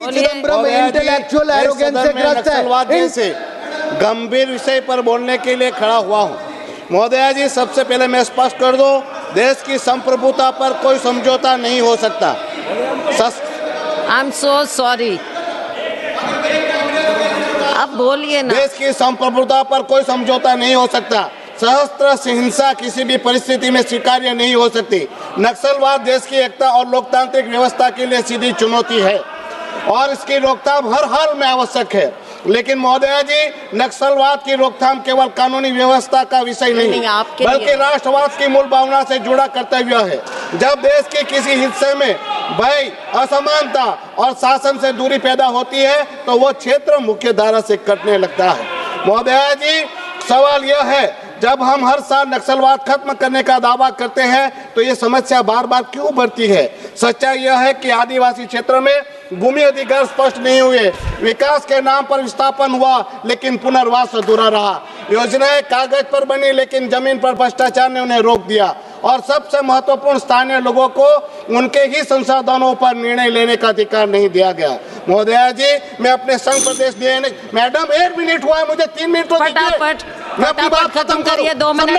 Chidambaram intellectual arrogance से ग्रस्त है। जैसे गंभीर विषय पर बोलने के लिए खड़ा हुआ हूँ। महोदया जी, सबसे पहले मैं स्पष्ट कर दूं, देश की संप्रभुता पर कोई समझौता नहीं हो सकता। आई एम सो सॉरी, अब बोलिए ना। देश की संप्रभुता पर कोई समझौता नहीं हो सकता। सशस्त्र हिंसा किसी भी परिस्थिति में स्वीकार्य नहीं हो सकती। नक्सलवाद देश की एकता और लोकतांत्रिक व्यवस्था के लिए सीधी चुनौती है और इसकी रोकथाम हर हाल में आवश्यक है। लेकिन महोदया जी, नक्सलवाद की रोकथाम केवल कानूनी व्यवस्था का विषय नहीं बल्कि राष्ट्रवाद की मूल भावना से जुड़ा कर्तव्य है। जब देश के किसी हिस्से में भय, असमानता और शासन से दूरी पैदा होती है तो वो क्षेत्र मुख्य धारा से कटने लगता है। महोदया जी, सवाल यह है, जब हम हर साल नक्सलवाद खत्म करने का दावा करते हैं तो ये समस्या बार बार क्यों बढ़ती है? सच्चाई यह है कि आदिवासी क्षेत्र में भूमि अधिकार स्पष्ट नहीं हुए, विकास के नाम पर विस्थापन हुआ लेकिन पुनर्वास अधूरा रहा, योजनाएं कागज पर बनी लेकिन जमीन पर भ्रष्टाचार ने उन्हें रोक दिया और सबसे महत्वपूर्ण, स्थानीय लोगों को उनके ही संसाधनों पर निर्णय लेने का अधिकार नहीं दिया गया। महोदया जी, मैं अपने संघ प्रदेश मैडम 1 मिनट हुआ है, मुझे 3 मिनट तो फटाफट बात खत्म करिए, 2 मिनट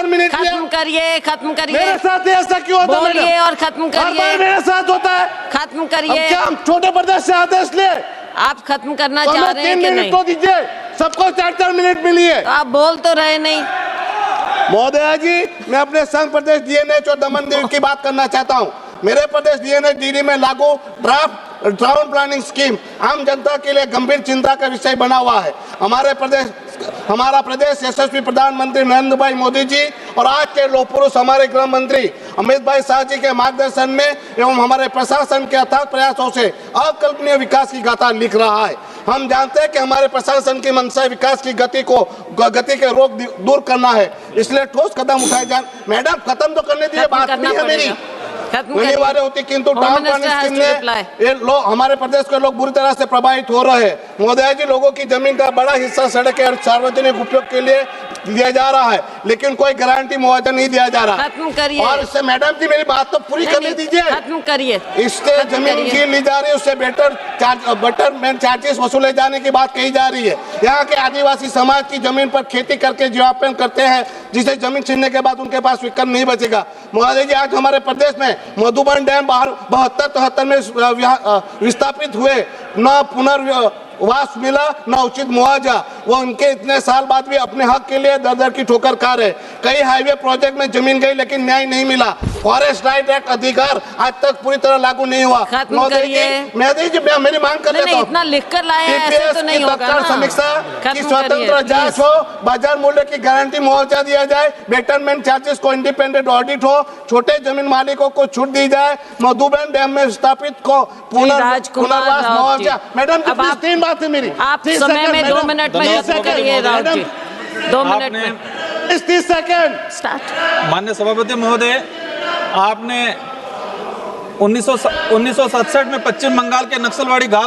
में खत्म करिए। मेरे साथ ऐसा क्यों होता है? बोलिए और खत्म करिए। मेरे साथ होता है, खत्म करिए। क्या हम छोटे प्रदेश से आदेश ले? आप खत्म करना चाह रहे हैं कि नहीं? तो दीजिए, सबको 4-4 मिनट मिलिए। तो आप बोल तो रहे नहीं। महोदया जी, मैं अपने संघ प्रदेश डीएनएच और दमन दीव की बात करना चाहता हूँ। मेरे प्रदेश डीएनएच डीडी में लागू ड्राफ्ट टाउन प्लानिंग स्कीम आम जनता के लिए गंभीर चिंता का विषय बना हुआ है। हमारा प्रदेश यशस्वी प्रधानमंत्री नरेंद्र भाई मोदी जी और आज के लोक पुरुष हमारे गृह मंत्री अमित भाई शाह जी के मार्गदर्शन में एवं हमारे प्रशासन के अथक प्रयासों से अकल्पनीय विकास की गाथा लिख रहा है। हम जानते हैं कि हमारे प्रशासन की मंशा विकास की गति के रोक दूर करना है, इसलिए ठोस कदम उठाए जाए। मैडम, खत्म तो करने दीजिए, बात नहीं है मेरी अनिवार्य होती, किंतु टाउन प्लानिंग स्कीम ने हमारे प्रदेश के लोग बुरी तरह से प्रभावित हो रहे हैं। महोदया जी, लोगों की जमीन का बड़ा हिस्सा सड़क और सार्वजनिक उपयोग के लिए दिया जा रहा है लेकिन कोई गारंटी मुआवजा नहीं दिया जा रहा। खत्म करिए। और इससे मैडम जी, मेरी बात तो पूरी करने दीजिए। खत्म करिए। इससे जमीन छीन ली जा रही है, उससे बेटरमेंट चार्जेस वसूले जाने की बात कही जा रही है। यहाँ के आदिवासी समाज की जमीन पर खेती करके जीवनयापन करते हैं, जिसे जमीन छीनने के बाद उनके पास विकल्प नहीं बचेगा। महोदय जी, आज हमारे प्रदेश में मधुबन डैम 72-73 में विस्थापित हुए, न पुनर्वास मिला न उचित मुआवजा। वो उनके इतने साल बाद भी अपने हक के लिए दर दर की ठोकर खा रहे। कई हाईवे प्रोजेक्ट में जमीन गई लेकिन न्याय नहीं मिला। फॉरेस्ट राइट एक्ट अधिकार आज तक पूरी तरह लागू नहीं हुआ। खत्म करिए। मेरी मांग कर लेता हूं, इतना लिख कर लाए हैं, ऐसे तो नहीं होगा ना। समीक्षा की स्वतंत्र जांच हो, बाजार मूल्य की गारंटी मुआवजा दिया जाए, बेटरमेंट चार्जेस को इंडिपेंडेंट ऑडिट हो, छोटे जमीन मालिकों को छूट दी जाए, मधुबन डैम में स्थापित को पुनर्वास मुआवजा। मैडम, 3 बात है मेरी। आप समय में 2 मिनट में खत्म करिए राव जी, 2 मिनट में 30 सेकंड स्टार्ट। माननीय सभापति महोदय, आपने 1967 में पश्चिम बंगाल के नक्सलवाड़ी घात